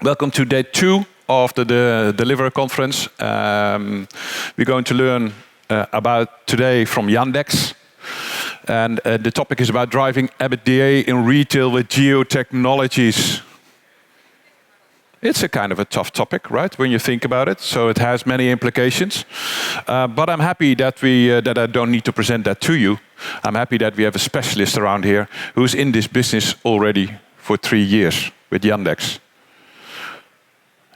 Welcome to day 2 of the Deliver conference. We're going to learn about today from Yandex. And the topic is about driving EBITDa in retail with geo-technologies. It's a kind of a tough topic, right, when you think about it. So it has many implications. But I'm happy that that I don't need to present that to you. I'm happy that we have a specialist around here who's in this business already for 3 years with Yandex.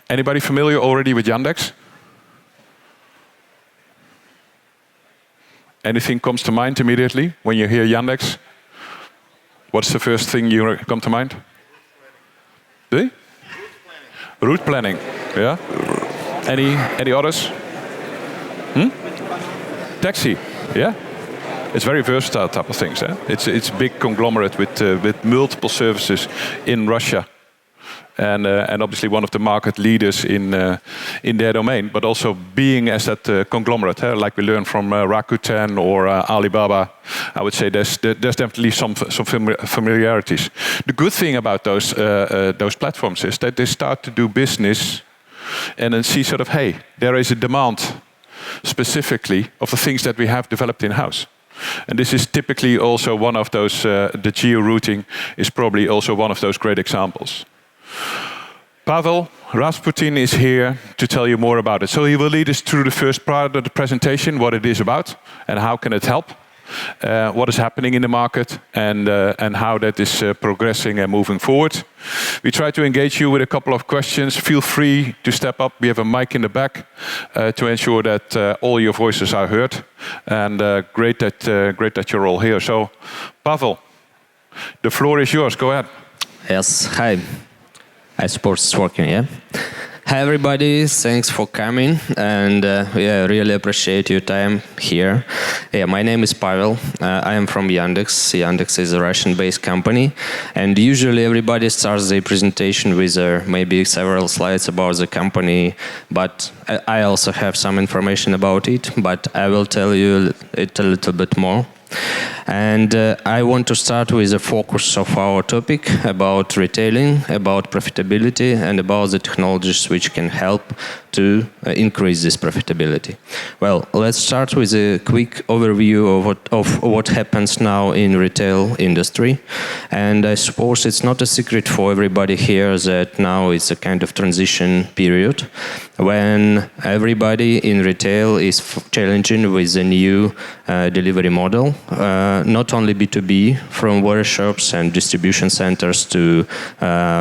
Anybody familiar already with Yandex? Anything comes to mind immediately when you hear Yandex? What's the first thing you come to mind? The? Route planning. Yeah. Any others? Taxi. Yeah. It's very versatile type of things. It's a big conglomerate with multiple services in Russia. And obviously one of the market leaders in their domain, but also being as that conglomerate, like we learned from Rakuten or Alibaba, I would say there's definitely some familiarities. The good thing about those platforms is that they start to do business and then see sort of, hey, there is a demand specifically of the things that we have developed in-house. And this is typically also one of those, the geo-routing is probably also one of those great examples. Pavel Rasputin is here to tell you more about it. So he will lead us through the first part of the presentation, what it is about and how can it help, what is happening in the market and how that is progressing and moving forward. We try to engage you with a couple of questions. Feel free to step up. We have a mic in the back to ensure that all your voices are heard. And great that you're all here. So Pavel, the floor is yours. Go ahead. Yes, hi. I suppose it's working, yeah? Hi everybody, thanks for coming and yeah, really appreciate your time here. Yeah, my name is Pavel, I am from Yandex. Yandex is a Russian-based company and usually everybody starts their presentation with maybe several slides about the company, but I also have some information about it, but I will tell you it a little bit more. And I want to start with the focus of our topic about retailing, about profitability, and about the technologies which can help to increase this profitability. Well, let's start with a quick overview of what happens now in retail industry. And I suppose it's not a secret for everybody here that now it's a kind of transition period when everybody in retail is challenging with a new delivery model. Not only B2B from workshops and distribution centers to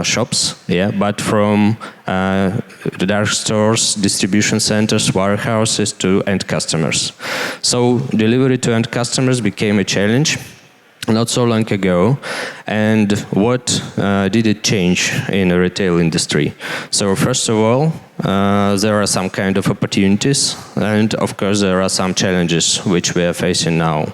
shops, yeah, but from the dark stores, distribution centers, warehouses to end customers. So delivery to end customers became a challenge not so long ago. And what did it change in the retail industry? So first of all, there are some kind of opportunities and of course there are some challenges which we are facing now.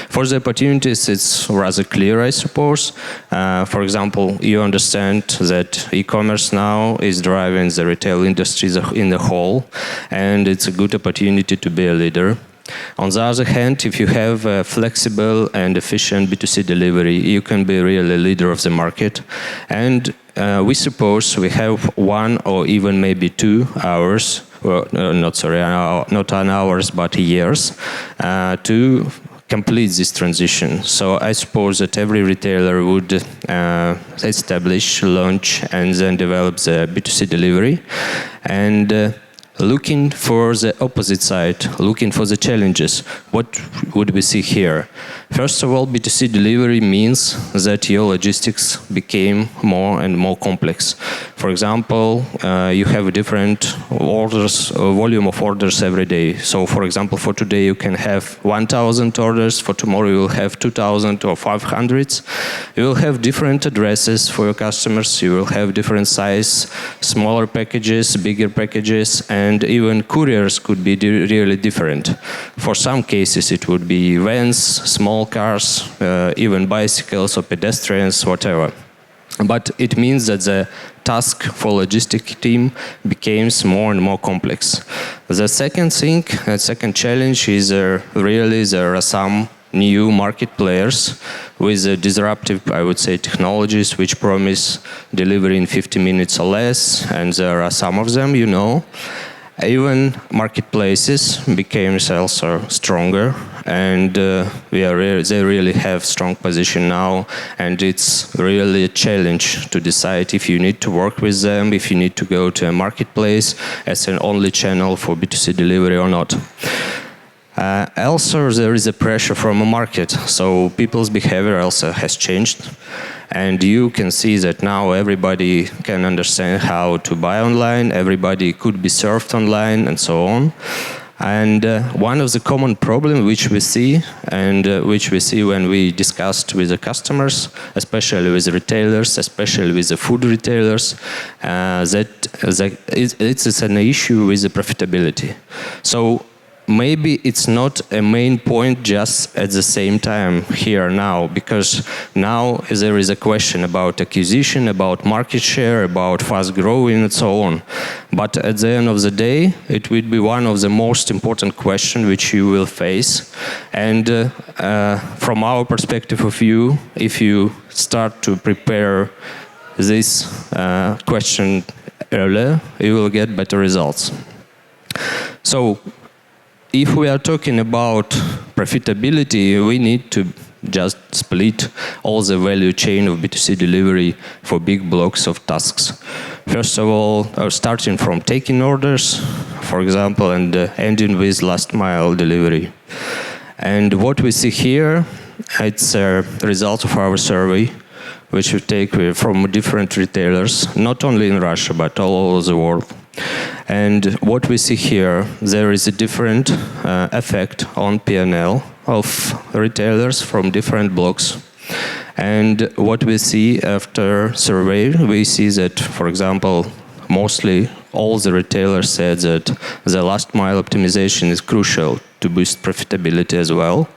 For the opportunities it's rather clear, I suppose. For example, you understand that e-commerce now is driving the retail industry in the whole and it's a good opportunity to be a leader. On the other hand, if you have a flexible and efficient B2C delivery, you can be really a leader of the market. And we suppose we have 1 or even maybe 2 hours, well, not an hours, but years, to complete this transition. So I suppose that every retailer would establish, launch, and then develop the B2C delivery. And looking for the opposite side, looking for the challenges, what would we see here? First of all, B2C delivery means that your logistics became more and more complex. For example, you have different orders, volume of orders every day. So for example, for today you can have 1,000 orders, for tomorrow you will have 2,000 or 500. You will have different addresses for your customers, you will have different size, smaller packages, bigger packages, and even couriers could be really different. For some cases it would be vans, small cars, even bicycles or pedestrians, whatever. But it means that the task for logistics team becomes more and more complex. The second thing, second challenge is really there are some new market players with disruptive, I would say, technologies which promise delivery in 50 minutes or less, and there are some of them, you know. Even marketplaces became also stronger, and they really have strong position now, and it's really a challenge to decide if you need to work with them, if you need to go to a marketplace as an only channel for B2C delivery or not. Also, there is a pressure from a market, so people's behavior also has changed. And you can see that now everybody can understand how to buy online, everybody could be served online, and so on. And one of the common problems which we see, and which we see when we discussed with the customers, especially with the retailers, especially with the food retailers, it's an issue with the profitability. So maybe it's not a main point just at the same time here now, because now there is a question about acquisition, about market share, about fast growing and so on. But at the end of the day, it will be one of the most important questions which you will face. And from our perspective of view, if you start to prepare this question earlier, you will get better results. So, if we are talking about profitability, we need to just split all the value chain of B2C delivery for big blocks of tasks. First of all, starting from taking orders, for example, and ending with last mile delivery. And what we see here, it's a result of our survey, which we take from different retailers, not only in Russia, but all over the world. And what we see here, there is a different effect on P&L of retailers from different blocks. And what we see after survey, we see that, for example, mostly all the retailers said that the last mile optimization is crucial to boost profitability as well.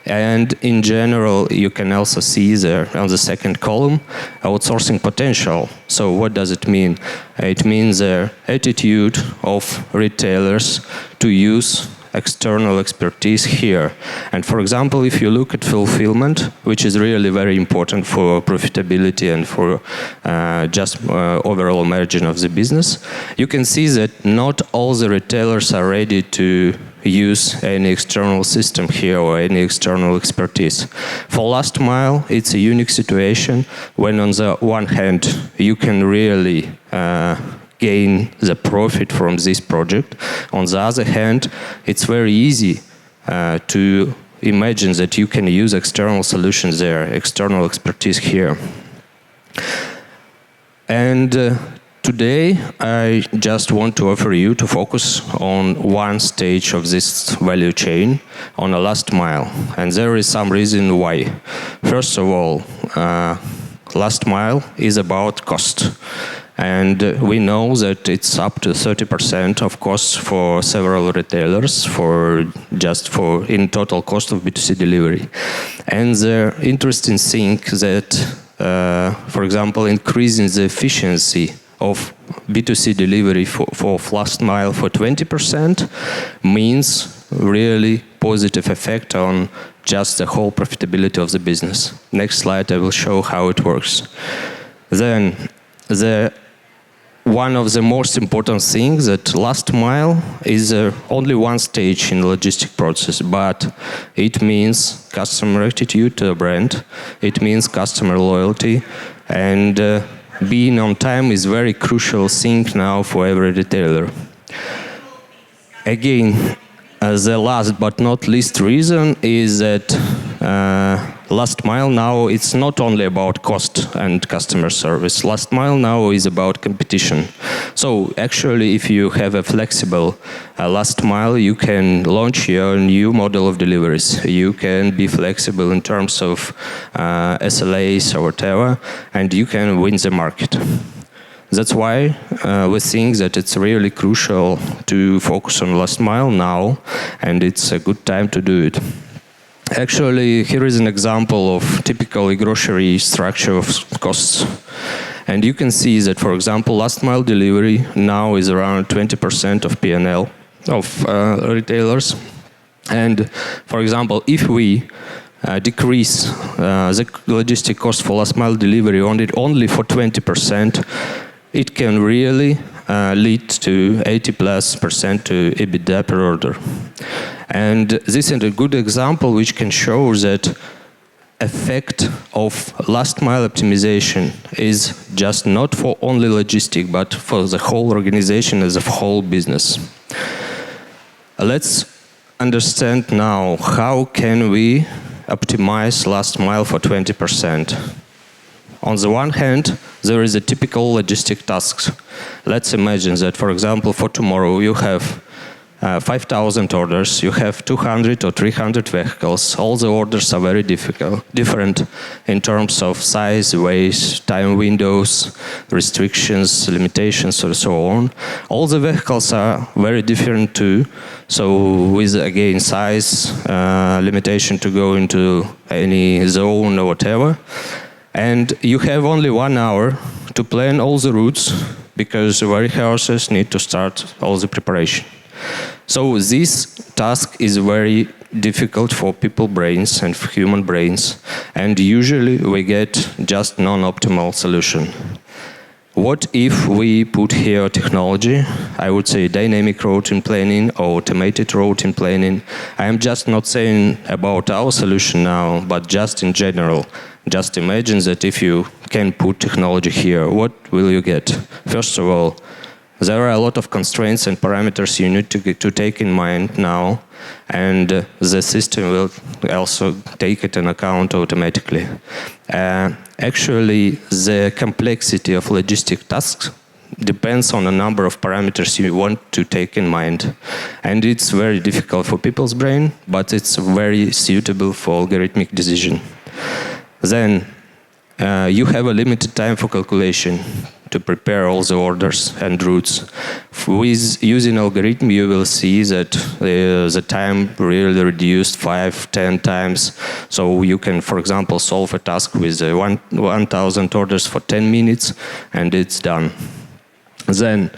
And in general, you can also see there on the second column, outsourcing potential. So what does it mean? It means the attitude of retailers to use external expertise here. And for example, if you look at fulfillment, which is really very important for profitability and for overall margin of the business, you can see that not all the retailers are ready to use any external system here or any external expertise. For last mile, it's a unique situation when on the one hand you can really gain the profit from this project. On the other hand, it's very easy to imagine that you can use external solutions there, external expertise here. And today, I just want to offer you to focus on one stage of this value chain, on a last mile. And there is some reason why. First of all, last mile is about cost. And we know that it's up to 30% of costs for several retailers in total cost of B2C delivery. And the interesting thing that, for example, increasing the efficiency of B2C delivery for last mile for 20% means really positive effect on just the whole profitability of the business. Next slide, I will show how it works. Then, one of the most important things that last mile is only one stage in the logistic process, but it means customer attitude to a brand, it means customer loyalty, and being on time is very crucial thing now for every retailer. Again, the last but not least reason is that last mile now it's not only about cost and customer service. Last mile now is about competition. So actually, if you have a flexible last mile, you can launch your new model of deliveries. You can be flexible in terms of SLAs or whatever, and you can win the market. That's why we think that it's really crucial to focus on last mile now, and it's a good time to do it. Actually, here is an example of typical grocery structure of costs. And you can see that, for example, last mile delivery now is around 20% of P&L of retailers. And for example, if we decrease the logistic cost for last mile delivery only for 20%, it can really lead to 80+% to EBITDa per order. And this is a good example which can show that effect of last mile optimization is just not for only logistic, but for the whole organization as a whole business. Let's understand now how can we optimize last mile for 20%. On the one hand, there is a typical logistic task. Let's imagine that, for example, for tomorrow you have 5,000 orders, you have 200 or 300 vehicles. All the orders are very different in terms of size, weight, time windows, restrictions, limitations, and so on. All the vehicles are very different too. So with, again, size, limitation to go into any zone or whatever. And you have only 1 hour to plan all the routes because the warehouses need to start all the preparation. So this task is very difficult for people brains and for human brains, and usually we get just non-optimal solution. What if we put here technology? I would say dynamic routing planning or automated routing planning. I am just not saying about our solution now, but just in general. Just imagine that if you can put technology here, what will you get? First of all, there are a lot of constraints and parameters you need to take in mind now, and the system will also take it in account automatically. Actually, the complexity of logistic tasks depends on a number of parameters you want to take in mind. And it's very difficult for people's brain, but it's very suitable for algorithmic decision. Then, you have a limited time for calculation to prepare all the orders and routes. With using algorithm, you will see that the time really reduced 5-10 times. So you can, for example, solve a task with 1,000 orders for 10 minutes, and it's done. Then,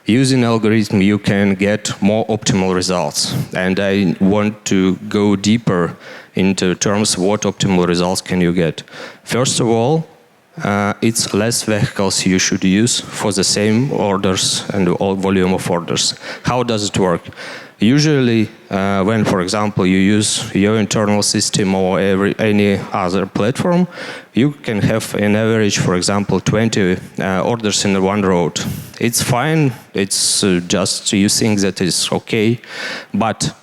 using algorithm, you can get more optimal results. And I want to go deeper into terms what optimal results can you get. First of all, it's less vehicles you should use for the same orders and all volume of orders. How does it work? Usually, when, for example, you use your internal system or any other platform, you can have an average, for example, 20 orders in one road. It's fine. It's just you think that is okay, but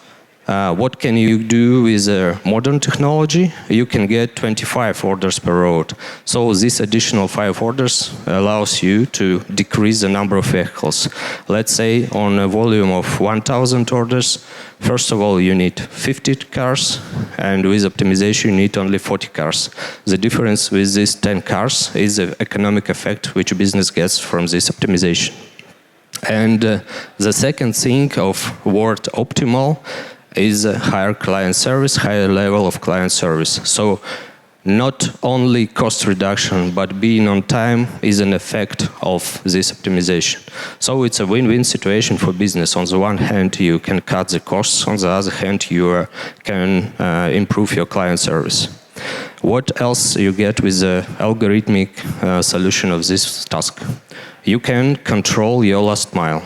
what can you do with modern technology? You can get 25 orders per road. So this additional 5 orders allows you to decrease the number of vehicles. Let's say on a volume of 1,000 orders, first of all you need 50 cars, and with optimization you need only 40 cars. The difference with these 10 cars is the economic effect which business gets from this optimization. And the second thing of word optimal is a higher client service, higher level of client service. So not only cost reduction, but being on time is an effect of this optimization. So it's a win-win situation for business. On the one hand, you can cut the costs. On the other hand, you can improve your client service. What else you get with the algorithmic solution of this task? You can control your last mile.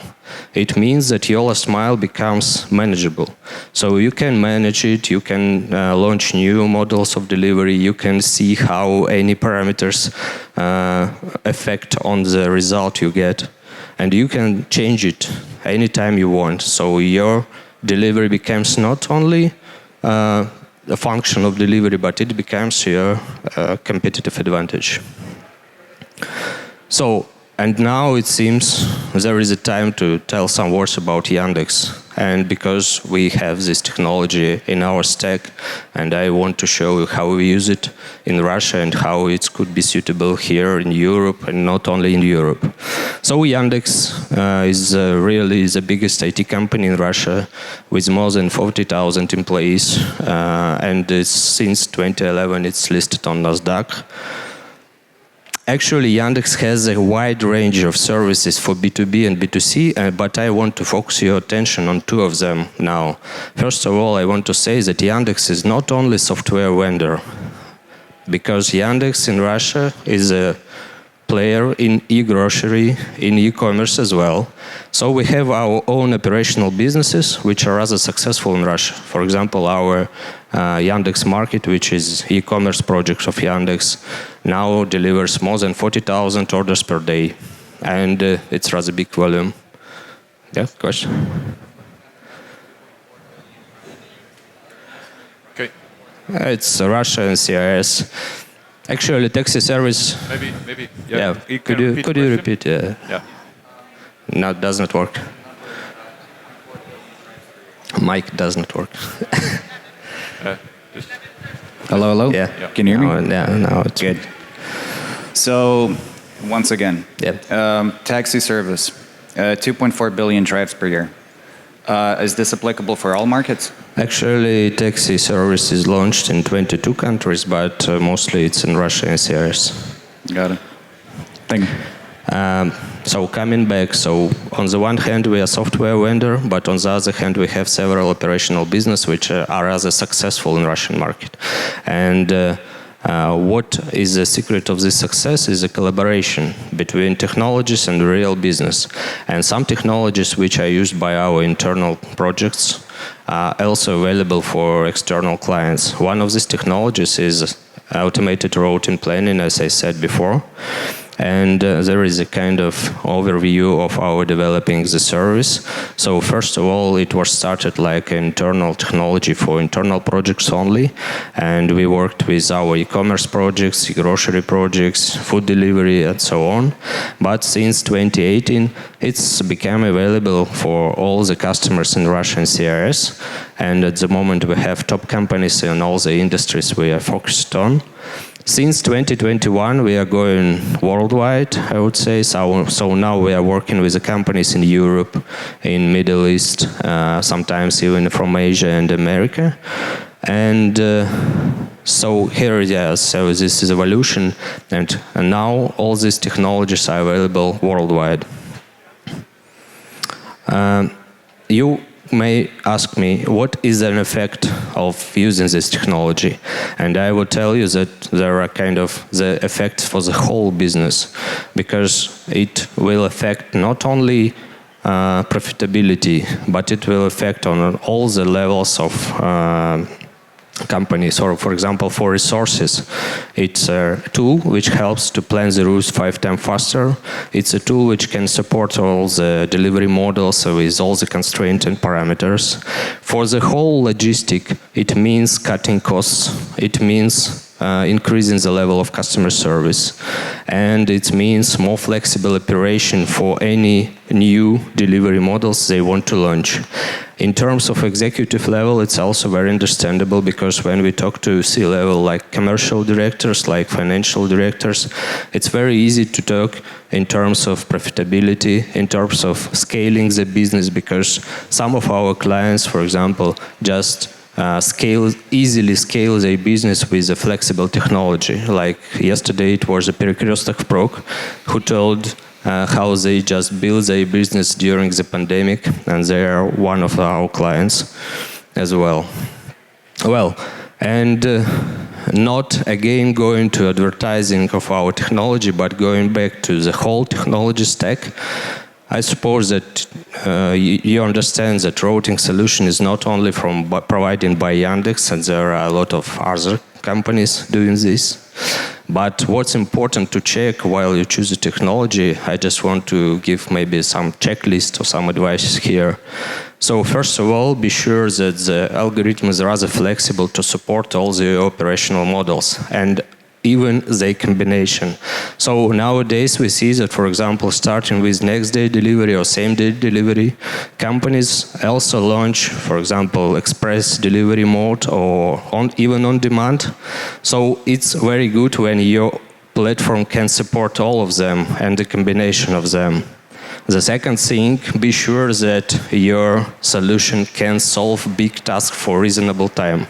It means that your last mile becomes manageable. So you can manage it, you can launch new models of delivery, you can see how any parameters affect on the result you get. And you can change it anytime you want. So your delivery becomes not only a function of delivery, but it becomes your competitive advantage. So, and now it seems there is a time to tell some words about Yandex. And because we have this technology in our stack, and I want to show you how we use it in Russia and how it could be suitable here in Europe and not only in Europe. So Yandex is really the biggest IT company in Russia with more than 40,000 employees. And since 2011 it's listed on NASDAQ. Actually, Yandex has a wide range of services for B2B and B2C, but I want to focus your attention on two of them now. First of all, I want to say that Yandex is not only software vendor, because Yandex in Russia is a player in e-grocery, in e-commerce as well. So we have our own operational businesses which are rather successful in Russia. For example, our Yandex Market, which is e-commerce project of Yandex, now delivers more than 40,000 orders per day. And it's rather big volume. Yeah, question? Okay. It's Russia and CIS. Actually, taxi service. Maybe. Yeah. Could you repeat? Yeah. No, it does not work. Mic does not work. Hello? Yeah. Can you hear me? Now it's good. So, once again, yeah. Taxi service, 2.4 billion drives per year. Is this applicable for all markets? Actually, taxi service is launched in 22 countries, but mostly it's in Russia and CIS. Got it. Thank you. So coming back, so on the one hand we are software vendor, but on the other hand we have several operational business which are rather successful in Russian market. And what is the secret of this success is a collaboration between technologies and real business. And some technologies which are used by our internal projects are also available for external clients. One of these technologies is automated routing planning, as I said before. And there is a kind of overview of our developing the service. So first of all, it was started like an internal technology for internal projects only. And we worked with our e-commerce projects, grocery projects, food delivery, and so on. But since 2018, it's become available for all the customers in Russia and CIS. And at the moment, we have top companies in all the industries we are focused on. Since 2021, we are going worldwide, I would say. So now we are working with the companies in Europe, in Middle East, sometimes even from Asia and America. And so here, yeah, so this is evolution. And now all these technologies are available worldwide. You may ask me, what is an effect of using this technology? And I will tell you that there are kind of the effects for the whole business, because it will affect not only profitability, but it will affect on all the levels of companies. Or for example, for resources, it's a tool which helps to plan the routes 5 times faster. It's a tool which can support all the delivery models with all the constraints and parameters. For the whole logistic, it means cutting costs. It means increasing the level of customer service. And it means more flexible operation for any new delivery models they want to launch. In terms of executive level, it's also very understandable, because when we talk to C-level, like commercial directors, like financial directors, it's very easy to talk in terms of profitability, in terms of scaling the business, because some of our clients, for example, just easily scale their business with a flexible technology. Like yesterday, it was a Перекресток Prog who told how they just built their business during the pandemic, and they are one of our clients as well. Well, and not again going to advertising of our technology, but going back to the whole technology stack. I suppose that you understand that routing solution is not only provided by Yandex, and there are a lot of other companies doing this. But what's important to check while you choose a technology, I just want to give maybe some checklist or some advice here. So first of all, be sure that the algorithm is rather flexible to support all the operational models and even their combination. So nowadays we see that, for example, starting with next day delivery or same day delivery, companies also launch, for example, express delivery mode or even on demand. So it's very good when your platform can support all of them and the combination of them. The second thing, be sure that your solution can solve big tasks for reasonable time.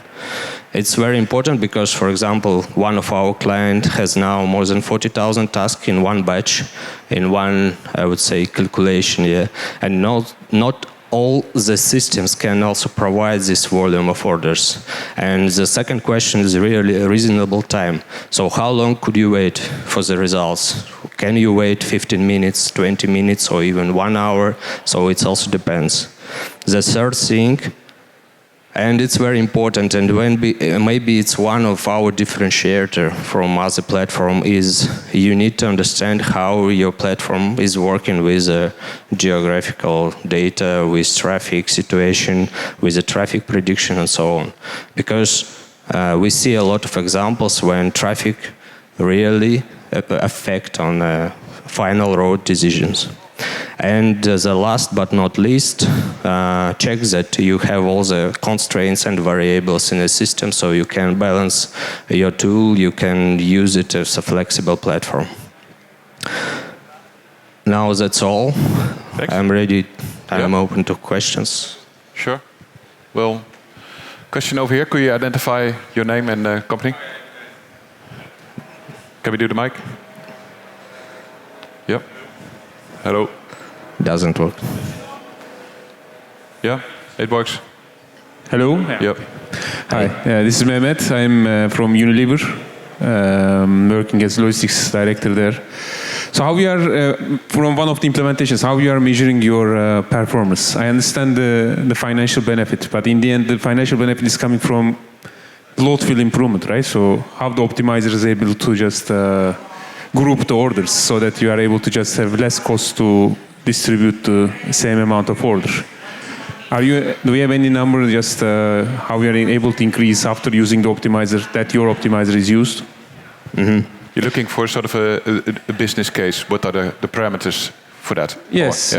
It's very important because, for example, one of our clients has now more than 40,000 tasks in one batch, in one, I would say, calculation, yeah. And not all the systems can also provide this volume of orders. And the second question is really a reasonable time. So how long could you wait for the results? Can you wait 15 minutes, 20 minutes, or even 1 hour? So it also depends. The third thing, and it's very important, and maybe it's one of our differentiator from other platform, is you need to understand how your platform is working with geographical data, with traffic situation, with the traffic prediction and so on. Because we see a lot of examples when traffic really affect on final road decisions. And the last but not least, check that you have all the constraints and variables in the system so you can balance your tool, you can use it as a flexible platform. Now that's all. Thanks. I'm ready. I'm open to questions. Sure. Well, question over here. Could you identify your name and company? Can we do the mic? Yep. Hello. Doesn't work. Yeah, it works. Hello. Yep. Hi. This is Mehmet. I'm from Unilever, working as logistics director there. So how we are, from one of the implementations, how we are measuring your performance? I understand the financial benefit, but in the end, the financial benefit is coming from load fill improvement, right? So how the optimizer is able to just group the orders so that you are able to just have less cost to distribute the same amount of order. Do we have any number just how we are able to increase after using the optimizer, that your optimizer is used? Mm-hmm. You're looking for sort of a business case. What are the parameters for that? Yes,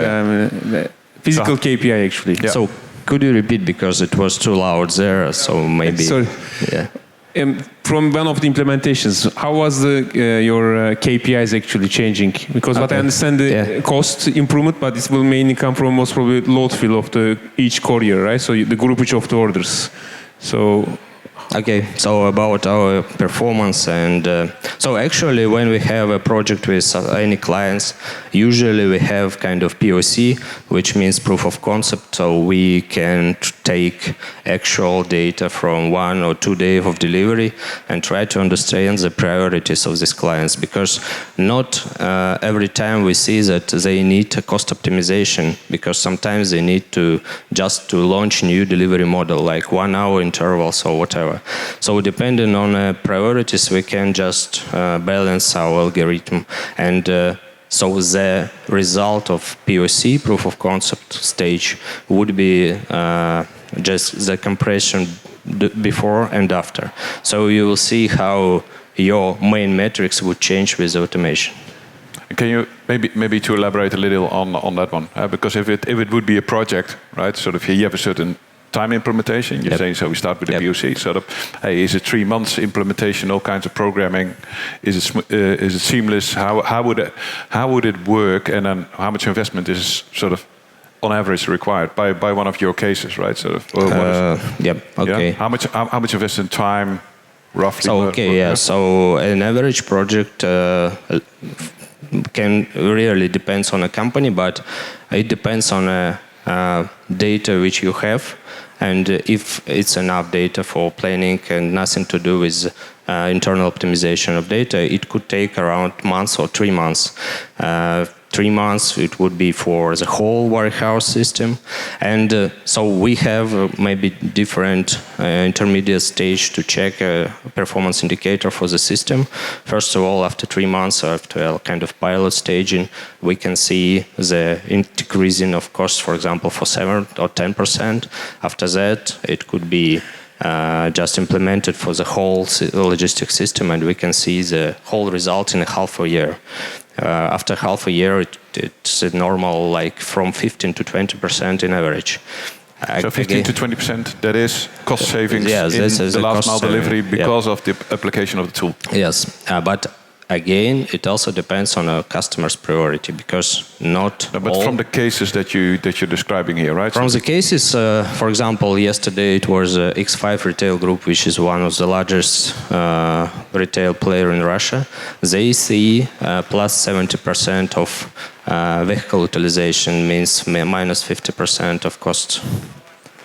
physical KPI actually. Yeah. So could you repeat, because it was too loud there, so maybe... Sorry. Yeah. From one of the implementations, how was your KPIs actually changing? Because what I understand, the cost improvement, but this will mainly come from most probably load fill of each courier, right? So the groupage of the orders. So. Okay, so about our performance, and so actually when we have a project with any clients, usually we have kind of POC, which means proof of concept, so we can take actual data from 1 or 2 days of delivery and try to understand the priorities of these clients, because not every time we see that they need a cost optimization, because sometimes they need to just launch new delivery model, like 1 hour intervals or whatever. So depending on priorities, we can just balance our algorithm. And so the result of POC, proof of concept stage, would be just the compression before and after. So you will see how your main metrics would change with automation. Can you maybe to elaborate a little on that one? Because if it would be a project, right? Sort of you have a certain time implementation. You're saying so. We start with the POC. Sort of, hey, is it 3 months implementation? All kinds of programming. Is it seamless? How would it work? And then how much investment is sort of on average required by one of your cases, right? Sort of. Okay. Yeah? How much investment time roughly? So So an average project can really depends on a company, but it depends on data which you have, and if it's enough data for planning and nothing to do with internal optimization of data, it could take around months or 3 months. 3 months it would be for the whole warehouse system, and so we have maybe different intermediate stage to check a performance indicator for the system. First of all, after 3 months, after a kind of pilot staging, we can see the decreasing of costs, for example, for 7 or 10%. After that, it could be just implemented for the whole logistics system, and we can see the whole result in a half a year. After half a year, it's normal, like from 15 to 20% in average. So 15 to 20%, that is cost savings in the last mile delivery because of the application of the tool. Yes, but again, it also depends on a customer's priority because not No, but all... from the cases that you're describing here, right? From the cases, for example, yesterday it was X5 Retail Group, which is one of the largest retail player in Russia. They see plus 70% of vehicle utilization, means minus 50% of cost.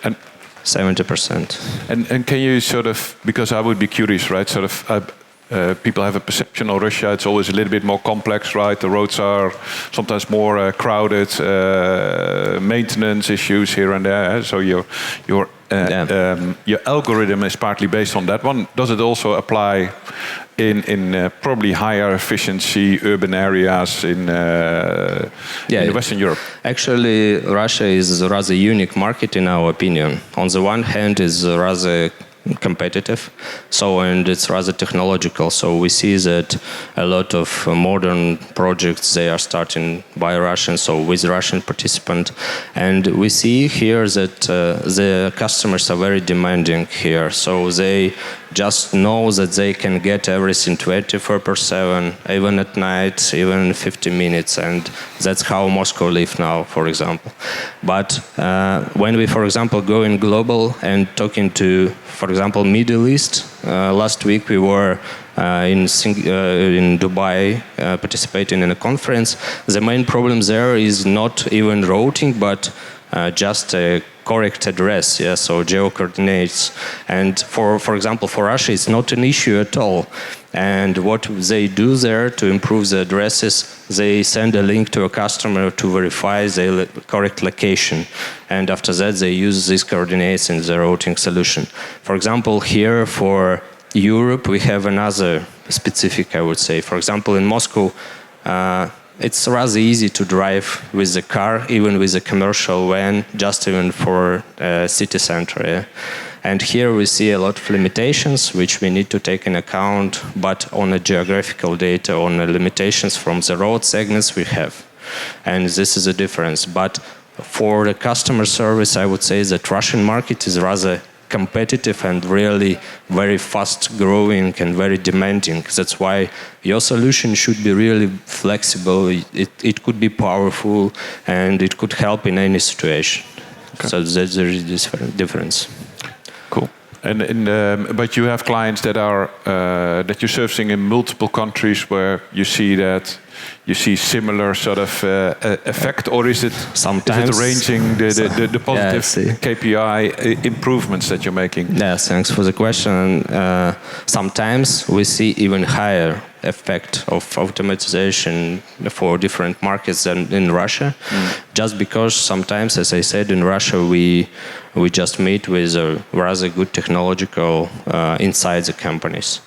And 70%. And can you sort of, because I would be curious, right? Sort of, people have a perception of Russia. It's always a little bit more complex, right? The roads are sometimes more crowded, maintenance issues here and there. So your algorithm is partly based on that one. Does it also apply in probably higher efficiency urban areas in Western Europe? Actually, Russia is a rather unique market in our opinion. On the one hand, it's rather competitive, and it's rather technological. So we see that a lot of modern projects, they are starting by Russians, so with Russian participant. And we see here that the customers are very demanding here. So they just know that they can get everything 24/7, even at night, even 50 minutes. And that's how Moscow live now, for example. But when we, for example, go in global and talking to, for example, Middle East, last week we were in Dubai participating in a conference. The main problem there is not even routing, but just a correct address, so geo-coordinates. And for example, for Russia, it's not an issue at all. And what they do there to improve the addresses, they send a link to a customer to verify the correct location. And after that, they use these coordinates in the routing solution. For example, here for Europe, we have another specific, I would say. For example, in Moscow, it's rather easy to drive with the car, even with a commercial van, just even for city center. Yeah? And here we see a lot of limitations which we need to take in account, but on a geographical data, on the limitations from the road segments we have. And this is a difference. But for the customer service, I would say that Russian market is rather competitive and really very fast growing and very demanding. That's why your solution should be really flexible. It could be powerful and it could help in any situation. Okay. So there is this difference. Cool. But you have clients that are that you're servicing in multiple countries where you see similar sort of effect, or is it sometimes arranging the positive KPI improvements that you're making? Yes, thanks for the question. Sometimes we see even higher effect of automatization for different markets than in Russia, just because sometimes, as I said, in Russia we just meet with a rather good technological inside the companies.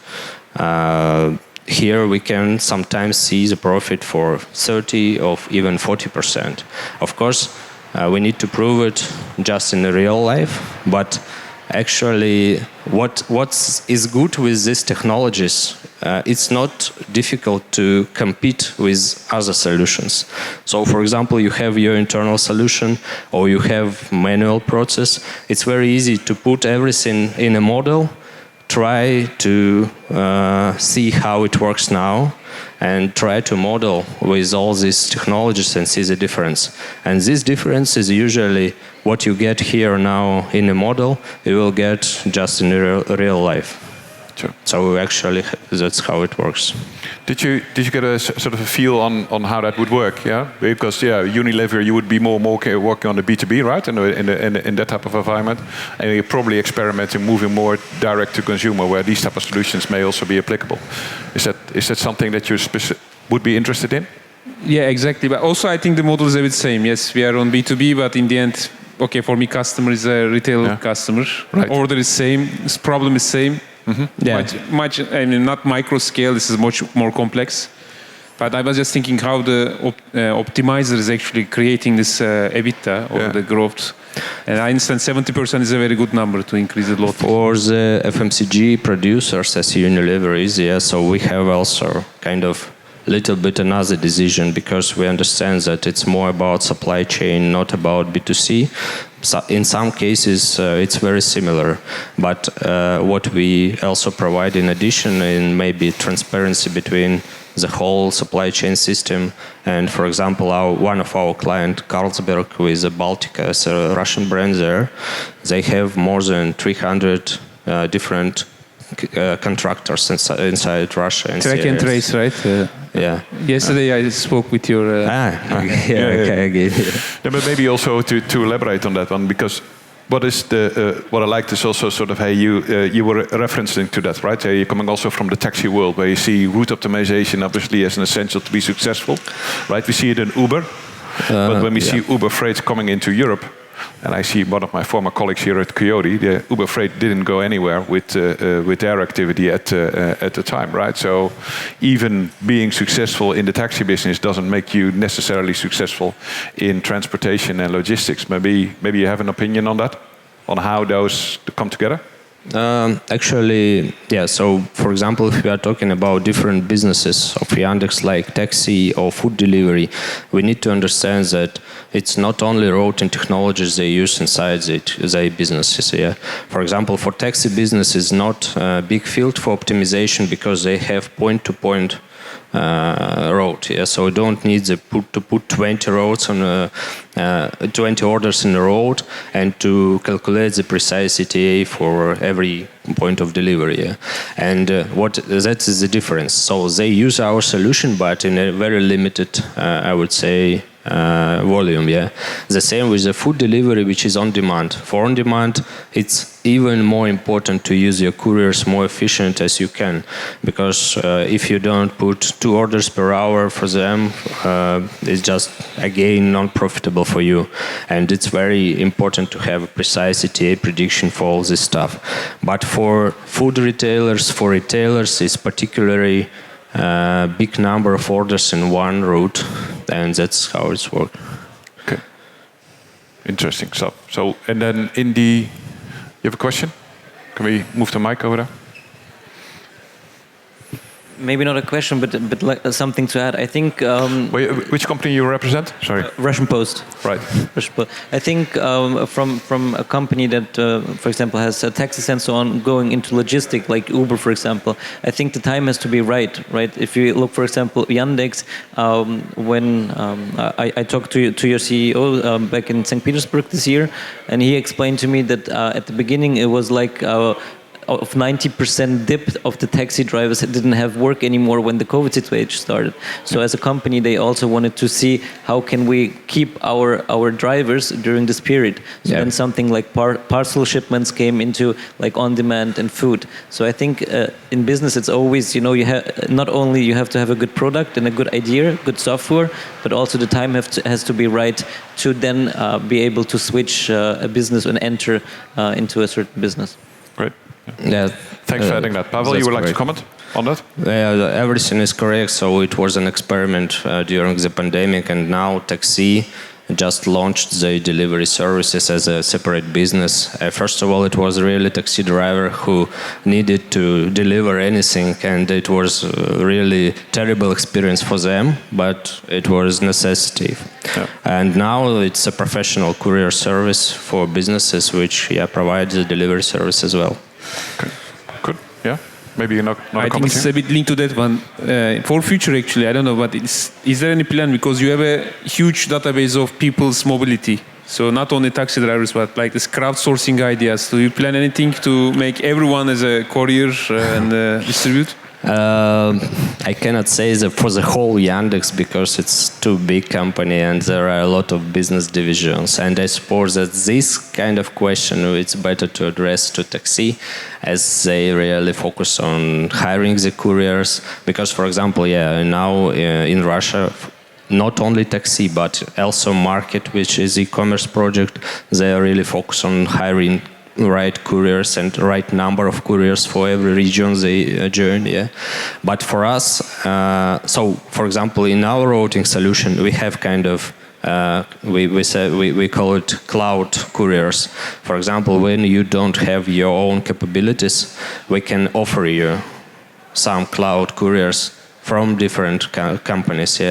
Here we can sometimes see the profit for 30 or even 40%. Of course, we need to prove it just in the real life, but actually what is good with these technologies, it's not difficult to compete with other solutions. So for example, you have your internal solution or you have manual process. It's very easy to put everything in a model, try to see how it works now, and try to model with all these technologies and see the difference. And this difference is usually what you get here now in a model, you will get just in real life. Sure. So actually, that's how it works. Did you get a sort of a feel on how that would work? Yeah, because Unilever, you would be more working on the B2B, right? In that type of environment, and you're probably experimenting, moving more direct to consumer, where these type of solutions may also be applicable. Is that something that you would be interested in? Yeah, exactly. But also, I think the model is a bit same. Yes, we are on B2B, but in the end, okay, for me, customer is a retail customer. Right. Order is same, problem is same. Mm-hmm. Yeah. Much, I mean, not micro scale. This is much more complex. But I was just thinking how the optimizer is actually creating this EBITDa or the growth. And I understand 70% is a very good number to increase the load. For the FMCG producers, as Unilever is, so we have also kind of little bit another decision, because we understand that it's more about supply chain, not about B2C. So in some cases, it's very similar. But what we also provide in addition, in maybe transparency between the whole supply chain system. And for example, one of our clients, Carlsberg, with Baltica, as a Russian brand there, they have more than 300 different contractors inside Russia. And track and trace, right? Yeah. Yesterday I spoke with your... Okay. Yeah, but maybe also to elaborate on that one, because what I liked is also sort of, hey, you were referencing to that, right? You're coming also from the taxi world, where you see route optimization obviously as an essential to be successful, right? We see it in Uber, but when we see Uber Freight coming into Europe, and I see one of my former colleagues here at Coyote, the Uber Freight didn't go anywhere with their activity at the time, right? So even being successful in the taxi business doesn't make you necessarily successful in transportation and logistics. Maybe you have an opinion on that, on how those come together? Actually, yeah. So, for example, if we are talking about different businesses of Yandex, like taxi or food delivery, we need to understand that it's not only routing technologies they use inside their businesses. Yeah. For example, for taxi business is not a big field for optimization, because they have point-to-point road. Yeah, so we don't need to put 20 roads on 20 orders in a road and to calculate the precise ETA for every point of delivery. Yeah? And that is the difference. So they use our solution, but in a very limited, I would say, volume. Yeah, the same with the food delivery, which is on demand. For on demand, it's even more important to use your couriers more efficient as you can, because if you don't put 2 orders per hour for them, it's just again non-profitable for you. And it's very important to have a precise ETA prediction for all this stuff. But for food retailers, it's particularly big number of orders in one route, and that's how it's worked. Okay, interesting stuff. So, and then you have a question? Can we move the mic over there? Maybe not a question, but like something to add. I think. Which company you represent? Sorry. Russian Post. Right. Russian Post. I think from a company that, for example, has taxis and so on going into logistic, like Uber, for example. I think the time has to be right. If you look, for example, Yandex, when I talked to your CEO back in St. Petersburg this year, and he explained to me that at the beginning it was like. Of 90% dip of the taxi drivers that didn't have work anymore when the COVID situation started. So as a company, they also wanted to see how can we keep our drivers during this period. So then something like parcel shipments came into like on demand and food. So I think in business it's always, you have not only you have to have a good product and a good idea, good software, but also the time has to be right to then be able to switch a business and enter into a certain business. Great. Yeah. Thanks for adding that. Pavel, you would like to comment on that? Yeah, everything is correct. So it was an experiment during the pandemic, and now Taxi just launched the delivery services as a separate business. First of all, it was really a taxi driver who needed to deliver anything, and it was a really terrible experience for them, but it was necessity. Yeah. And now it's a professional courier service for businesses which provides the delivery service as well. Okay. Good. Yeah. Maybe you're not I think it's a bit linked to that one. For future, actually, I don't know, but is there any plan? Because you have a huge database of people's mobility. So not only taxi drivers, but like this crowdsourcing ideas. Do you plan anything to make everyone as a courier and distribute? I cannot say that for the whole Yandex, because it's too big company and there are a lot of business divisions. And I suppose that this kind of question it's better to address to Taxi, as they really focus on hiring the couriers. Because, for example, now in Russia, not only Taxi but also Market, which is e-commerce project, they are really focused on hiring right couriers and right number of couriers for every region they join. Yeah, but for us, so for example, in our routing solution, we have kind of we call it cloud couriers. For example, when you don't have your own capabilities, we can offer you some cloud couriers from different companies,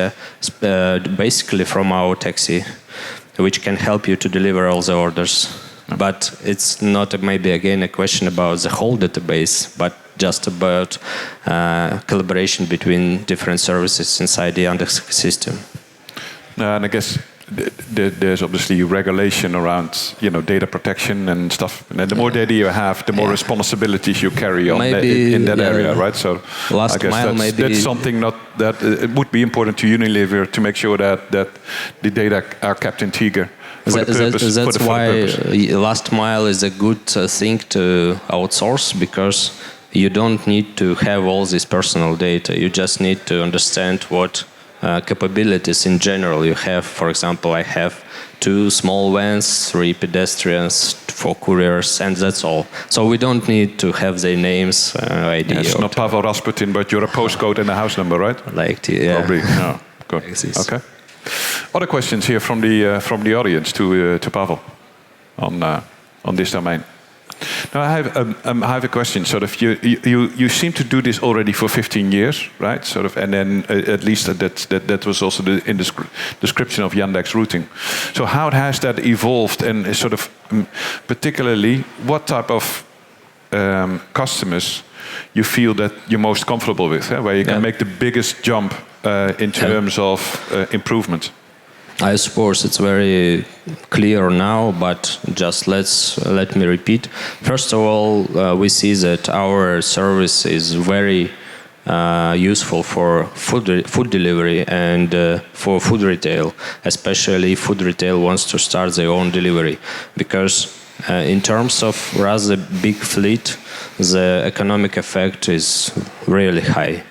basically from our taxi, which can help you to deliver all the orders. But it's not maybe again a question about the whole database, but just about collaboration between different services inside the Yandex system. And I guess there's obviously regulation around, data protection and stuff. And the more data you have, the more responsibilities you carry on Maybe, in that area, right? So last I guess mile that's something that it would be important to Unilever to make sure that the data are kept integer. That's why last mile is a good thing to outsource, because you don't need to have all this personal data. You just need to understand what capabilities in general you have. For example, I have 2 small vans, 3 pedestrians, 4 couriers, and that's all. So we don't need to have their names, ID. It's not Pavel Rasputin, but you're a postcode and a house number, right? Probably. No. Good. Okay. Other questions here from the audience to Pavel on this domain. Now I have a question. Sort of, you seem to do this already for 15 years, right? Sort of, and then at least that was also in the description of Yandex routing. So how has that evolved, and sort of particularly what type of customers you feel that you're most comfortable with, where you can make the biggest jump in terms of improvement? I suppose it's very clear now, but just let me repeat. First of all, we see that our service is very useful for food delivery and for food retail, especially if food retail wants to start their own delivery, because in terms of rather big fleet, the economic effect is really high.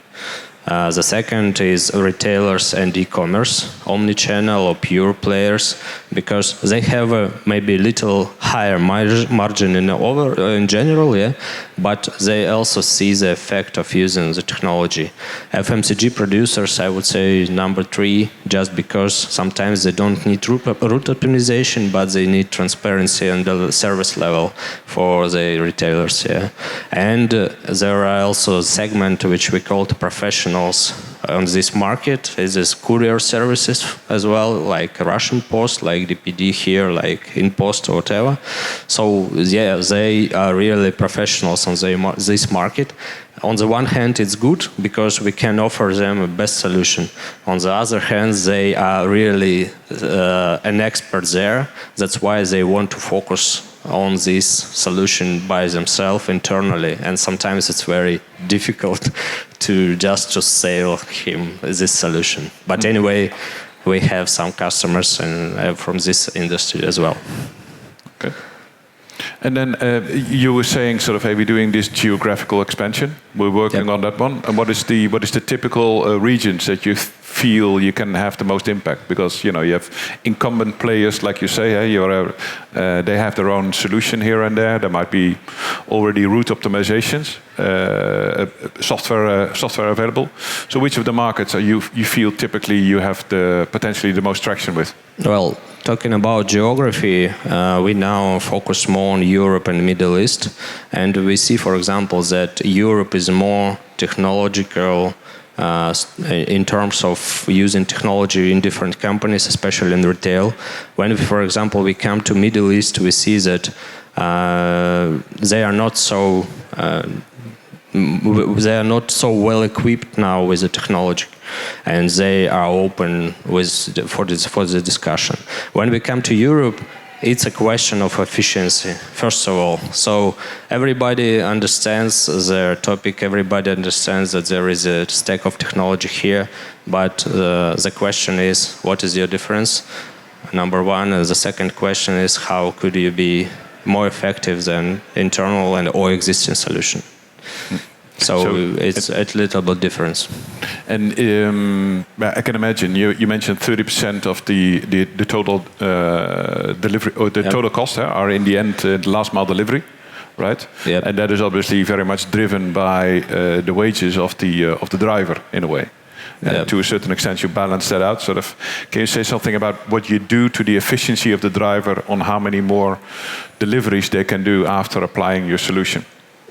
The second is retailers and e-commerce, omni-channel or pure players, because they have a maybe little higher margin in general, but they also see the effect of using the technology. FMCG producers, I would say number 3, just because sometimes they don't need route optimization, but they need transparency and the service level for the retailers. And there are also a segment which we call the professionals on this market. Is this courier services as well, like Russian Post, like DPD here, like InPost or whatever. So they are really professionals on this market. On the one hand, it's good because we can offer them a best solution. On the other hand, they are really an expert there. That's why they want to focus on this solution by themselves internally, and sometimes it's very difficult to sell him this solution. But anyway, we have some customers and from this industry as well. Okay. And then you were saying, sort of, hey, we're doing this geographical expansion. We're working on that one. And what is the typical regions that you feel you can have the most impact? Because you have incumbent players, like you say, they have their own solution here and there. There might be already route optimizations, software available. So which of the markets are you feel typically you have potentially the most traction with? Well, talking about geography, we now focus more on Europe and Middle East, and we see, for example, that Europe is more technological in terms of using technology in different companies, especially in retail. When, for example, we come to Middle East, we see that they are not so well equipped now with the technology, and they are open for the discussion. When we come to Europe, it's a question of efficiency, first of all. So everybody understands their topic, everybody understands that there is a stack of technology here, but the question is, what is your difference? Number one. The second question is, how could you be more effective than internal or existing solution? So it's a little bit difference. And I can imagine you mentioned 30% of the total delivery or the total costs are in the end the last mile delivery, right? Yep. And that is obviously very much driven by the wages of the driver in a way. To a certain extent, you balance that out. Sort of, can you say something about what you do to the efficiency of the driver on how many more deliveries they can do after applying your solution?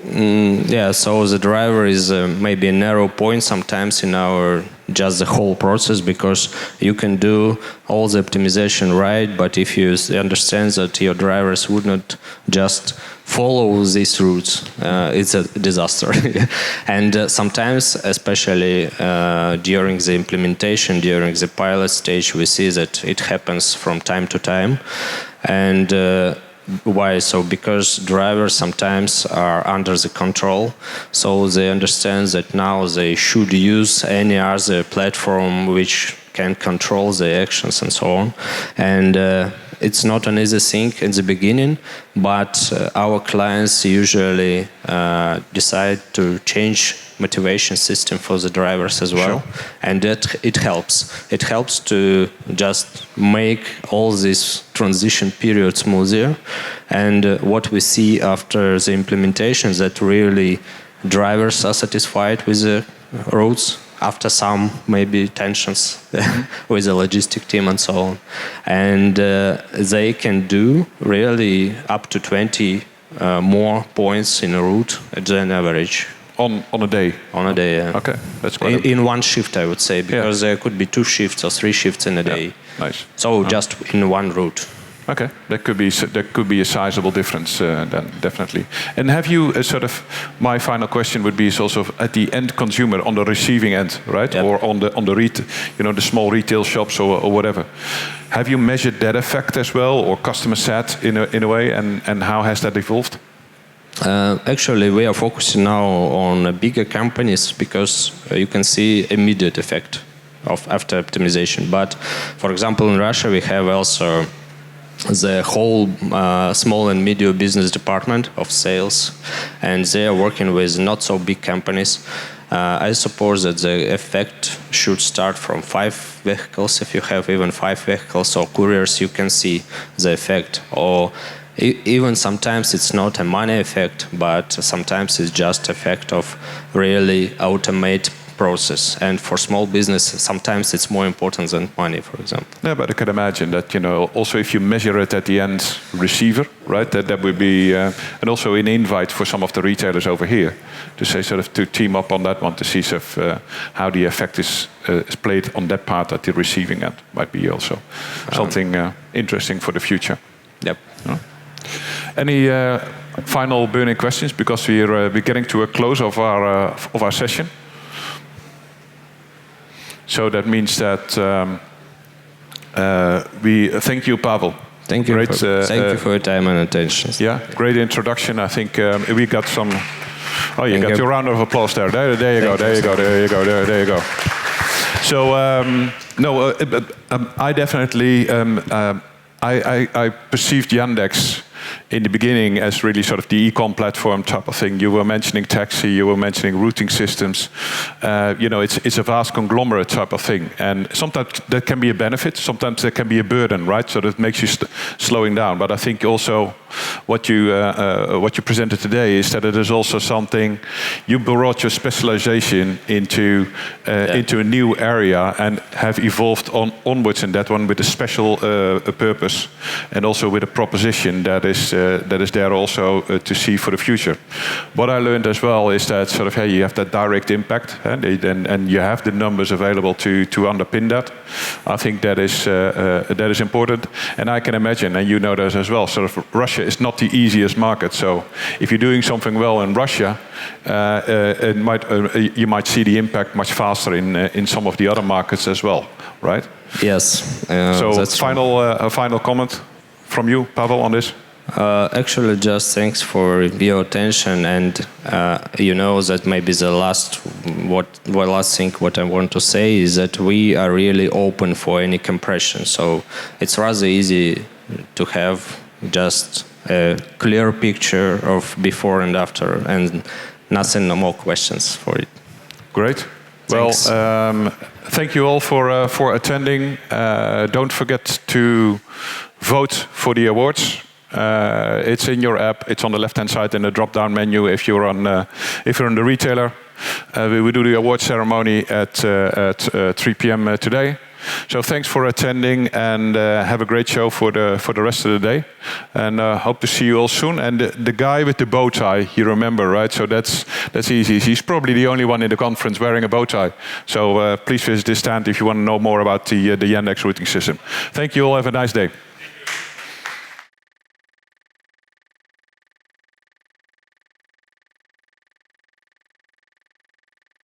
Yeah, so the driver is maybe a narrow point sometimes in our just the whole process, because you can do all the optimization right, but if you understand that your drivers would not just follow these routes, it's a disaster. And sometimes, especially during the implementation, during the pilot stage, we see that it happens from time to time. And why? So because drivers sometimes are under the control, so they understand that now they should use any other platform which can control the actions and so on. And it's not an easy thing in the beginning, but our clients usually decide to change motivation system for the drivers as well. Sure. And that it helps. It helps to just make all this transition period smoother. And what we see after the implementation is that really drivers are satisfied with the routes after some maybe tensions with the logistic team and so on. And they can do really up to 20 more points in a route than average. On a day? On a day, yeah. Okay, that's quite in one shift, I would say, because there could be 2 shifts or 3 shifts in a day. Nice. So just in one route. Okay, that could be a sizable difference then, definitely. And have you my final question would be is also at the end consumer on the receiving end, right? Yep. Or on the the small retail shops or whatever. Have you measured that effect as well, or customer sat in a way, and how has that evolved? Actually, we are focusing now on bigger companies because you can see immediate effect of after optimization. But for example, in Russia, we have also the whole small and medium business department of sales, and they are working with not so big companies. I suppose that the effect should start from 5 vehicles. If you have even 5 vehicles or couriers, you can see the effect. Or even sometimes it's not a money effect, but sometimes it's just effect of really automate process. And for small business, sometimes it's more important than money, for example. Yeah, but I can imagine that, also if you measure it at the end receiver, right, that would be, and also an invite for some of the retailers over here to say to team up on that one to see how the effect is played on that part at the receiving end. Might be also something interesting for the future. Yep. Any final burning questions? Because we're getting to a close of our session. So that means that we thank you, Pavel. Thank you. Thank you for your time and attention. Yeah, great introduction. I think we got some. Oh, you got your round of applause there. There you go. There you go. There you go. There you go. So I definitely I perceived Yandex in the beginning as really sort of the e-com platform type of thing. You were mentioning taxi, you were mentioning routing systems. It's a vast conglomerate type of thing. And sometimes that can be a benefit, sometimes that can be a burden, right? So that makes you slowing down. But I think also what you presented today is that it is also something, you brought your specialization into a new area and have evolved onwards in that one with a special purpose and also with a proposition that is there also to see for the future. What I learned as well is that you have that direct impact and you have the numbers available to underpin that. I think that is important, and I can imagine, and you know this as well, Russia is not the easiest market. So if you're doing something well in Russia, you might see the impact much faster in some of the other markets as well, right? Yes. So that's final comment from you, Pavel, on this. Actually, just thanks for your attention, and that maybe the last thing what I want to say is that we are really open for any compression. So it's rather easy to have just a clear picture of before and after, and no more questions for it. Great. Thanks. Well, thank you all for attending. Don't forget to vote for the awards. It's in your app. It's on the left-hand side in the drop-down menu. If you're on the retailer, we will do the award ceremony at 3 p.m. today. So thanks for attending, and have a great show for the rest of the day. And hope to see you all soon. And the guy with the bow tie, you remember, right? So that's easy. He's probably the only one in the conference wearing a bow tie. So please visit this stand if you want to know more about the Yandex routing system. Thank you all. Have a nice day.